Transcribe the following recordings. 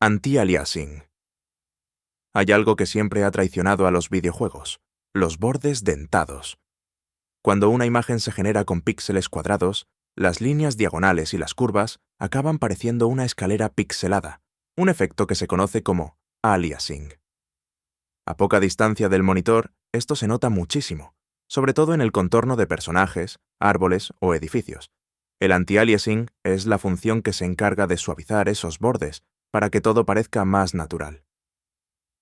Anti-aliasing. Hay algo que siempre ha traicionado a los videojuegos: los bordes dentados. Cuando una imagen se genera con píxeles cuadrados, las líneas diagonales y las curvas acaban pareciendo una escalera pixelada, un efecto que se conoce como aliasing. A poca distancia del monitor, esto se nota muchísimo, sobre todo en el contorno de personajes, árboles o edificios. El anti-aliasing es la función que se encarga de suavizar esos bordes para que todo parezca más natural.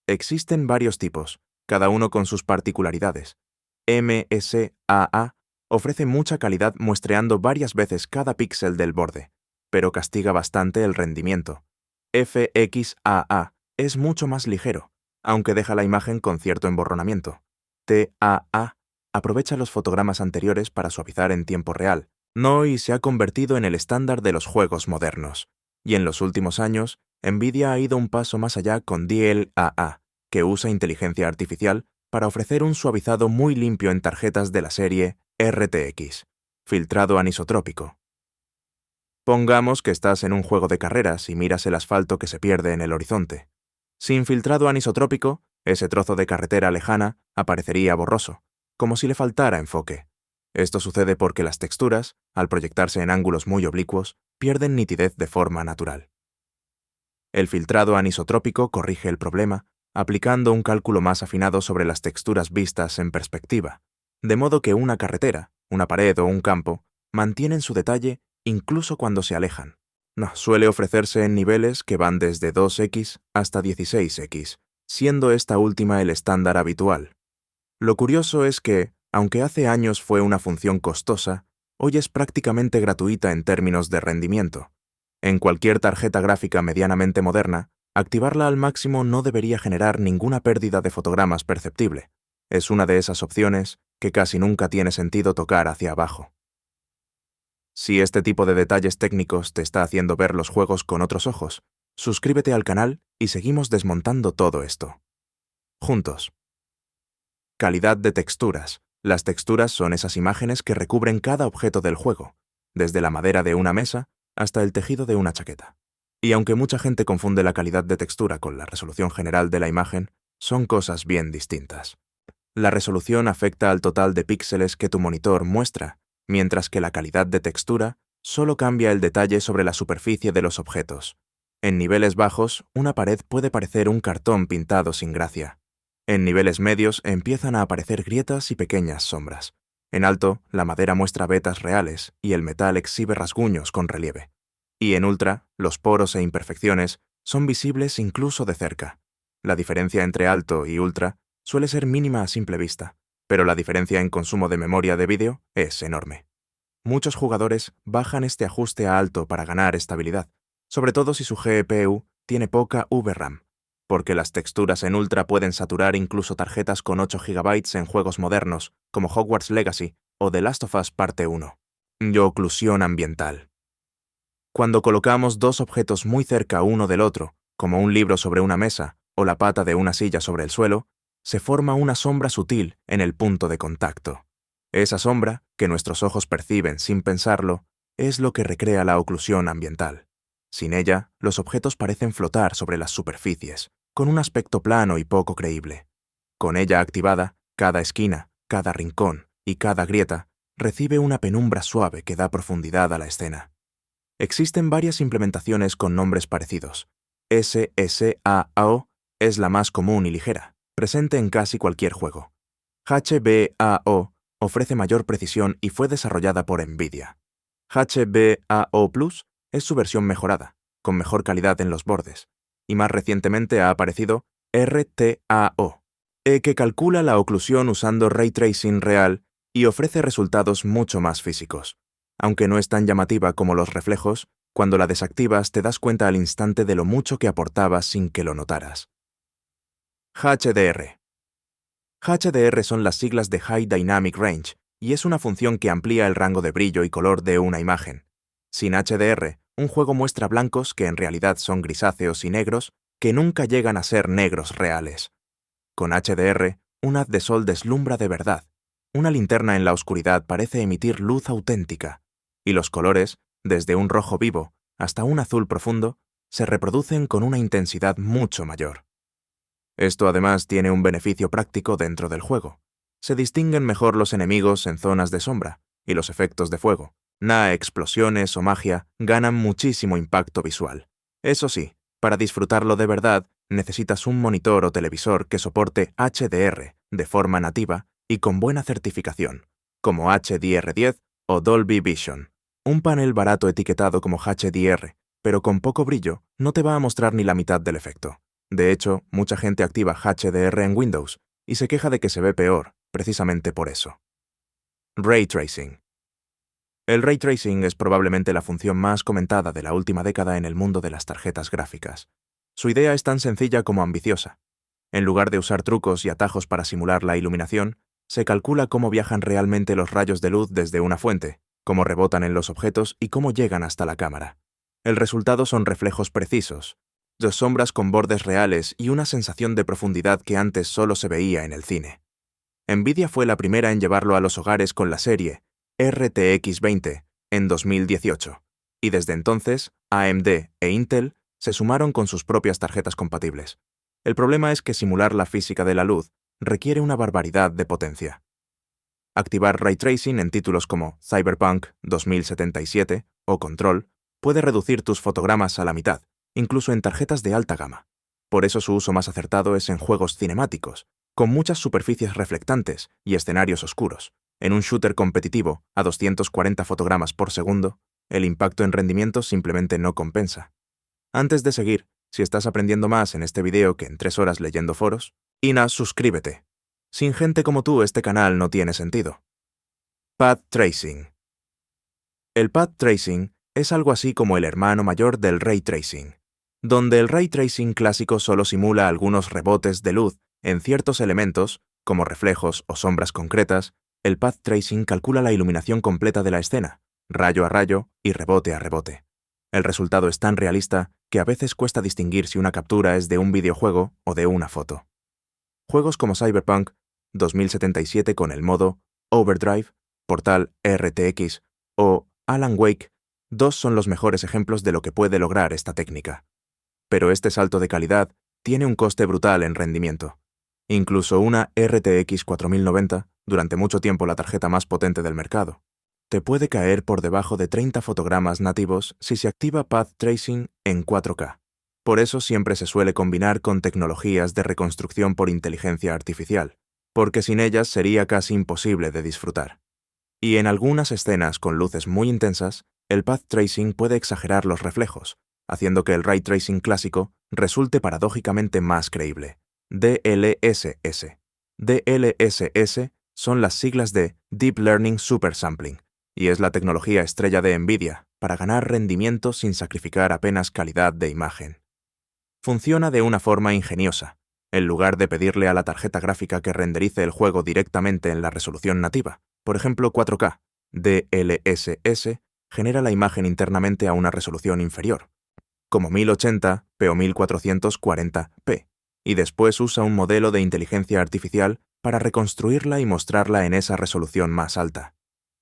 Existen varios tipos, cada uno con sus particularidades. MSAA ofrece mucha calidad muestreando varias veces cada píxel del borde, pero castiga bastante el rendimiento. FXAA es mucho más ligero, aunque deja la imagen con cierto emborronamiento. TAA aprovecha los fotogramas anteriores para suavizar en tiempo real, y se ha convertido en el estándar de los juegos modernos. Y en los últimos años, Nvidia ha ido un paso más allá con DLAA, que usa inteligencia artificial para ofrecer un suavizado muy limpio en tarjetas de la serie RTX, filtrado anisotrópico. Pongamos que estás en un juego de carreras y miras el asfalto que se pierde en el horizonte. Sin filtrado anisotrópico, ese trozo de carretera lejana aparecería borroso, como si le faltara enfoque. Esto sucede porque las texturas, al proyectarse en ángulos muy oblicuos, pierden nitidez de forma natural. El filtrado anisotrópico corrige el problema, aplicando un cálculo más afinado sobre las texturas vistas en perspectiva, de modo que una carretera, una pared o un campo mantienen su detalle incluso cuando se alejan. Suele ofrecerse en niveles que van desde 2x hasta 16x, siendo esta última el estándar habitual. Lo curioso es que, aunque hace años fue una función costosa, hoy es prácticamente gratuita en términos de rendimiento. En cualquier tarjeta gráfica medianamente moderna, activarla al máximo no debería generar ninguna pérdida de fotogramas perceptible. Es una de esas opciones que casi nunca tiene sentido tocar hacia abajo. Si este tipo de detalles técnicos te está haciendo ver los juegos con otros ojos, suscríbete al canal y seguimos desmontando todo esto. Juntos. Calidad de texturas. Las texturas son esas imágenes que recubren cada objeto del juego, desde la madera de una mesa hasta el tejido de una chaqueta. Y aunque mucha gente confunde la calidad de textura con la resolución general de la imagen, son cosas bien distintas. La resolución afecta al total de píxeles que tu monitor muestra, mientras que la calidad de textura solo cambia el detalle sobre la superficie de los objetos. En niveles bajos, una pared puede parecer un cartón pintado sin gracia. En niveles medios empiezan a aparecer grietas y pequeñas sombras. En alto, la madera muestra vetas reales y el metal exhibe rasguños con relieve. Y en ultra, los poros e imperfecciones son visibles incluso de cerca. La diferencia entre alto y ultra suele ser mínima a simple vista, pero la diferencia en consumo de memoria de vídeo es enorme. Muchos jugadores bajan este ajuste a alto para ganar estabilidad, sobre todo si su GPU tiene poca VRAM, porque las texturas en ultra pueden saturar incluso tarjetas con 8 GB en juegos modernos, como Hogwarts Legacy o The Last of Us Parte 1. Oclusión ambiental. Cuando colocamos dos objetos muy cerca uno del otro, como un libro sobre una mesa o la pata de una silla sobre el suelo, se forma una sombra sutil en el punto de contacto. Esa sombra, que nuestros ojos perciben sin pensarlo, es lo que recrea la oclusión ambiental. Sin ella, los objetos parecen flotar sobre las superficies, con un aspecto plano y poco creíble. Con ella activada, cada esquina, cada rincón y cada grieta recibe una penumbra suave que da profundidad a la escena. Existen varias implementaciones con nombres parecidos. SSAO es la más común y ligera, presente en casi cualquier juego. HBAO ofrece mayor precisión y fue desarrollada por Nvidia. HBAO Plus es su versión mejorada, con mejor calidad en los bordes, y más recientemente ha aparecido RTAO, que calcula la oclusión usando ray tracing real y ofrece resultados mucho más físicos. Aunque no es tan llamativa como los reflejos, cuando la desactivas te das cuenta al instante de lo mucho que aportabas sin que lo notaras. HDR. HDR son las siglas de High Dynamic Range y es una función que amplía el rango de brillo y color de una imagen. Sin HDR, un juego muestra blancos que en realidad son grisáceos y negros que nunca llegan a ser negros reales. Con HDR, un haz de sol deslumbra de verdad. Una linterna en la oscuridad parece emitir luz auténtica, y los colores, desde un rojo vivo hasta un azul profundo, se reproducen con una intensidad mucho mayor. Esto además tiene un beneficio práctico dentro del juego. Se distinguen mejor los enemigos en zonas de sombra, y los efectos de fuego, explosiones o magia, ganan muchísimo impacto visual. Eso sí, para disfrutarlo de verdad, necesitas un monitor o televisor que soporte HDR de forma nativa y con buena certificación, como HDR10 o Dolby Vision. Un panel barato etiquetado como HDR, pero con poco brillo, no te va a mostrar ni la mitad del efecto. De hecho, mucha gente activa HDR en Windows y se queja de que se ve peor, precisamente por eso. Ray Tracing. El Ray Tracing es probablemente la función más comentada de la última década en el mundo de las tarjetas gráficas. Su idea es tan sencilla como ambiciosa. En lugar de usar trucos y atajos para simular la iluminación, se calcula cómo viajan realmente los rayos de luz desde una fuente, cómo rebotan en los objetos y cómo llegan hasta la cámara. El resultado son reflejos precisos, dos sombras con bordes reales y una sensación de profundidad que antes solo se veía en el cine. Nvidia fue la primera en llevarlo a los hogares con la serie RTX 20 en 2018, y desde entonces AMD e Intel se sumaron con sus propias tarjetas compatibles. El problema es que simular la física de la luz requiere una barbaridad de potencia. Activar Ray Tracing en títulos como Cyberpunk 2077 o Control puede reducir tus fotogramas a la mitad, incluso en tarjetas de alta gama. Por eso su uso más acertado es en juegos cinemáticos, con muchas superficies reflectantes y escenarios oscuros. En un shooter competitivo a 240 fotogramas por segundo, el impacto en rendimiento simplemente no compensa. Antes de seguir, si estás aprendiendo más en este video que en 3 horas leyendo foros, suscríbete. Sin gente como tú, este canal no tiene sentido. Path Tracing. El Path Tracing es algo así como el hermano mayor del Ray Tracing, donde el Ray Tracing clásico solo simula algunos rebotes de luz en ciertos elementos, como reflejos o sombras concretas. El Path Tracing calcula la iluminación completa de la escena, rayo a rayo y rebote a rebote. El resultado es tan realista que a veces cuesta distinguir si una captura es de un videojuego o de una foto. Juegos como Cyberpunk 2077 con el modo Overdrive, Portal RTX o Alan Wake 2 son los mejores ejemplos de lo que puede lograr esta técnica. Pero este salto de calidad tiene un coste brutal en rendimiento. Incluso una RTX 4090, durante mucho tiempo la tarjeta más potente del mercado, te puede caer por debajo de 30 fotogramas nativos si se activa Path Tracing en 4K. Por eso siempre se suele combinar con tecnologías de reconstrucción por inteligencia artificial, porque sin ellas sería casi imposible de disfrutar. Y en algunas escenas con luces muy intensas, el Path Tracing puede exagerar los reflejos, haciendo que el Ray Tracing clásico resulte paradójicamente más creíble. DLSS. DLSS son las siglas de Deep Learning Super Sampling, y es la tecnología estrella de Nvidia para ganar rendimiento sin sacrificar apenas calidad de imagen. Funciona de una forma ingeniosa. En lugar de pedirle a la tarjeta gráfica que renderice el juego directamente en la resolución nativa, por ejemplo 4K, DLSS genera la imagen internamente a una resolución inferior, como 1080p o 1440p, y después usa un modelo de inteligencia artificial para reconstruirla y mostrarla en esa resolución más alta.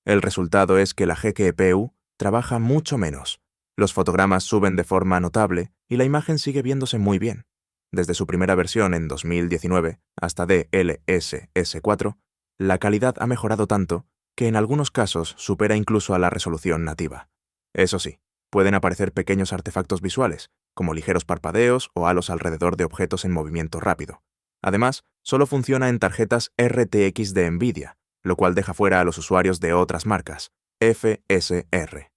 El resultado es que la GPU trabaja mucho menos, los fotogramas suben de forma notable y la imagen sigue viéndose muy bien. Desde su primera versión en 2019 hasta DLSS4, la calidad ha mejorado tanto que en algunos casos supera incluso a la resolución nativa. Eso sí, pueden aparecer pequeños artefactos visuales, como ligeros parpadeos o halos alrededor de objetos en movimiento rápido. Además, solo funciona en tarjetas RTX de Nvidia, lo cual deja fuera a los usuarios de otras marcas, FSR.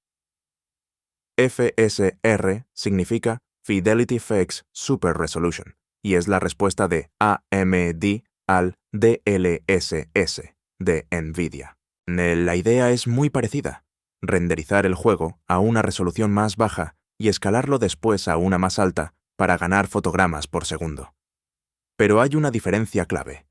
FSR significa Fidelity Fx Super Resolution, y es la respuesta de AMD al DLSS de Nvidia. La idea es muy parecida: renderizar el juego a una resolución más baja y escalarlo después a una más alta para ganar fotogramas por segundo. Pero hay una diferencia clave.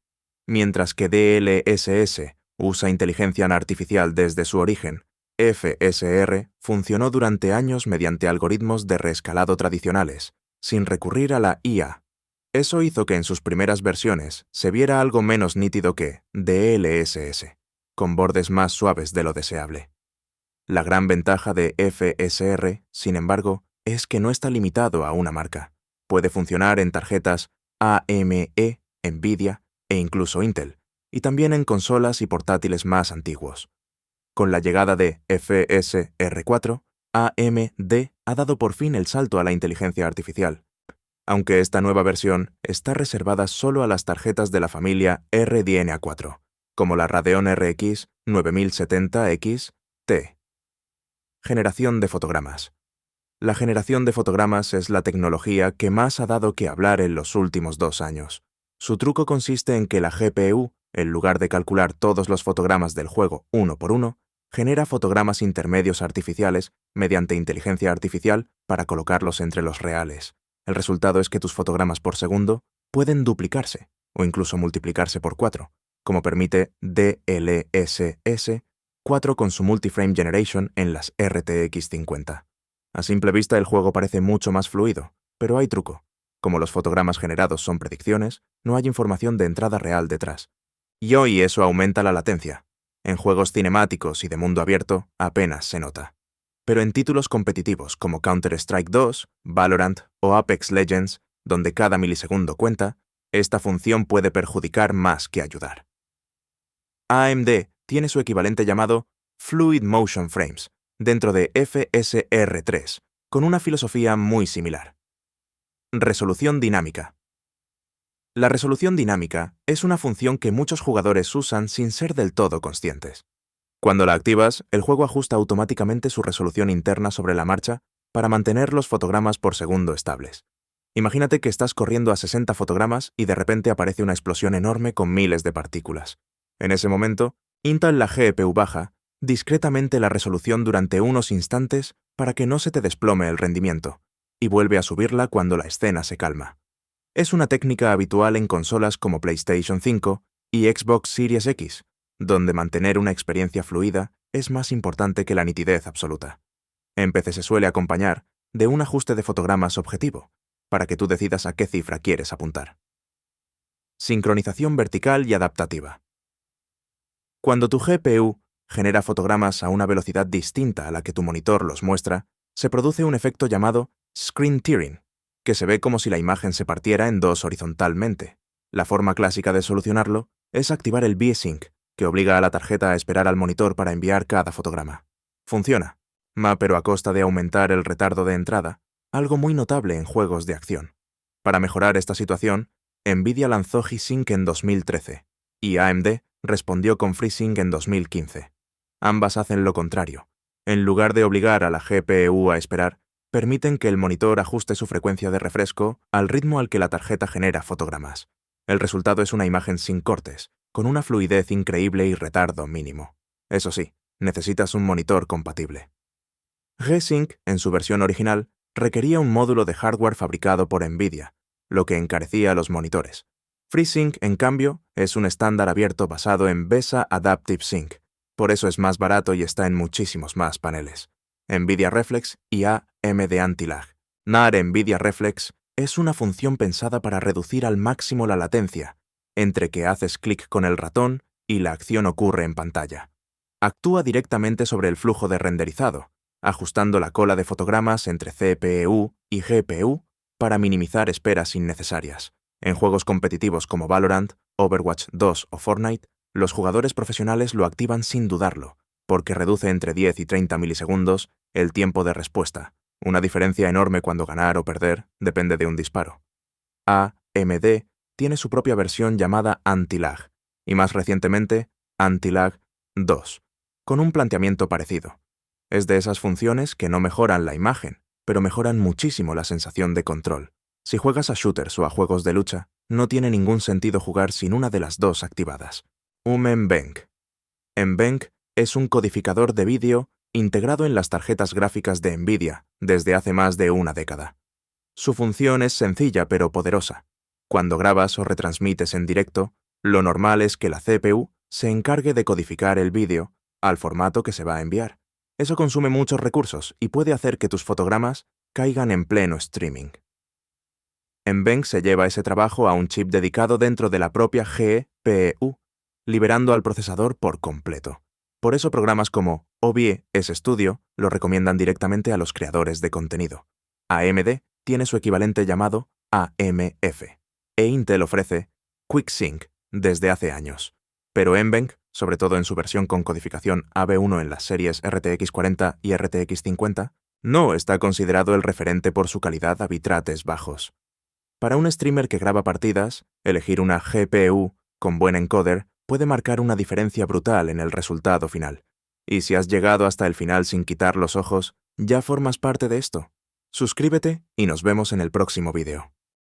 Mientras que DLSS usa inteligencia artificial desde su origen, FSR funcionó durante años mediante algoritmos de reescalado tradicionales, sin recurrir a la IA. Eso hizo que en sus primeras versiones se viera algo menos nítido que DLSS, con bordes más suaves de lo deseable. La gran ventaja de FSR, sin embargo, es que no está limitado a una marca. Puede funcionar en tarjetas AMD, Nvidia e incluso Intel, y también en consolas y portátiles más antiguos. Con la llegada de FSR4, AMD ha dado por fin el salto a la inteligencia artificial, aunque esta nueva versión está reservada solo a las tarjetas de la familia RDNA4, como la Radeon RX 9070X-T. Generación de fotogramas. La generación de fotogramas es la tecnología que más ha dado que hablar en los últimos 2 años. Su truco consiste en que la GPU, en lugar de calcular todos los fotogramas del juego uno por uno, genera fotogramas intermedios artificiales mediante inteligencia artificial para colocarlos entre los reales. El resultado es que tus fotogramas por segundo pueden duplicarse o incluso multiplicarse por 4, como permite DLSS 4 con su Multiframe Generation en las RTX 50. A simple vista el juego parece mucho más fluido, pero hay truco. Como los fotogramas generados son predicciones, no hay información de entrada real detrás. Y hoy eso aumenta la latencia. En juegos cinemáticos y de mundo abierto apenas se nota. Pero en títulos competitivos como Counter-Strike 2, Valorant o Apex Legends, donde cada milisegundo cuenta, esta función puede perjudicar más que ayudar. AMD tiene su equivalente llamado Fluid Motion Frames, dentro de FSR3, con una filosofía muy similar. Resolución dinámica. La resolución dinámica es una función que muchos jugadores usan sin ser del todo conscientes. Cuando la activas, el juego ajusta automáticamente su resolución interna sobre la marcha para mantener los fotogramas por segundo estables. Imagínate que estás corriendo a 60 fotogramas y de repente aparece una explosión enorme con miles de partículas. En ese momento, Intel la GPU baja discretamente la resolución durante unos instantes para que no se te desplome el rendimiento, y vuelve a subirla cuando la escena se calma. Es una técnica habitual en consolas como PlayStation 5 y Xbox Series X, donde mantener una experiencia fluida es más importante que la nitidez absoluta. En PC se suele acompañar de un ajuste de fotogramas objetivo, para que tú decidas a qué cifra quieres apuntar. Sincronización vertical y adaptativa. Cuando tu GPU genera fotogramas a una velocidad distinta a la que tu monitor los muestra, se produce un efecto llamado screen tearing, que se ve como si la imagen se partiera en dos horizontalmente. La forma clásica de solucionarlo es activar el VSync, que obliga a la tarjeta a esperar al monitor para enviar cada fotograma. Funciona, pero a costa de aumentar el retardo de entrada, algo muy notable en juegos de acción. Para mejorar esta situación, Nvidia lanzó G-Sync en 2013 y AMD respondió con FreeSync en 2015. Ambas hacen lo contrario. En lugar de obligar a la GPU a esperar, permiten que el monitor ajuste su frecuencia de refresco al ritmo al que la tarjeta genera fotogramas. El resultado es una imagen sin cortes, con una fluidez increíble y retardo mínimo. Eso sí, necesitas un monitor compatible. G-Sync, en su versión original, requería un módulo de hardware fabricado por Nvidia, lo que encarecía los monitores. FreeSync, en cambio, es un estándar abierto basado en VESA Adaptive Sync. Por eso es más barato y está en muchísimos más paneles. Nvidia Reflex y AMD Anti-Lag. NAR Nvidia Reflex es una función pensada para reducir al máximo la latencia entre que haces clic con el ratón y la acción ocurre en pantalla. Actúa directamente sobre el flujo de renderizado, ajustando la cola de fotogramas entre CPU y GPU para minimizar esperas innecesarias. En juegos competitivos como Valorant, Overwatch 2 o Fortnite, los jugadores profesionales lo activan sin dudarlo, porque reduce entre 10 y 30 milisegundos el tiempo de respuesta, una diferencia enorme cuando ganar o perder depende de un disparo. AMD tiene su propia versión llamada Anti-Lag, y más recientemente Anti-Lag 2, con un planteamiento parecido. Es de esas funciones que no mejoran la imagen, pero mejoran muchísimo la sensación de control. Si juegas a shooters o a juegos de lucha, no tiene ningún sentido jugar sin una de las dos activadas. Mbenc. Mbenc es un codificador de vídeo integrado en las tarjetas gráficas de Nvidia desde hace más de una década. Su función es sencilla pero poderosa. Cuando grabas o retransmites en directo, lo normal es que la CPU se encargue de codificar el vídeo al formato que se va a enviar. Eso consume muchos recursos y puede hacer que tus fotogramas caigan en pleno streaming. Mbenc se lleva ese trabajo a un chip dedicado dentro de la propia GPU, liberando al procesador por completo. Por eso programas como OBS Studio lo recomiendan directamente a los creadores de contenido. AMD tiene su equivalente llamado AMF, e Intel ofrece QuickSync desde hace años. Pero NVENC, sobre todo en su versión con codificación AB1 en las series RTX 40 y RTX 50, no está considerado el referente por su calidad a bitrates bajos. Para un streamer que graba partidas, elegir una GPU con buen encoder puede marcar una diferencia brutal en el resultado final. Y si has llegado hasta el final sin quitar los ojos, ya formas parte de esto. Suscríbete y nos vemos en el próximo vídeo.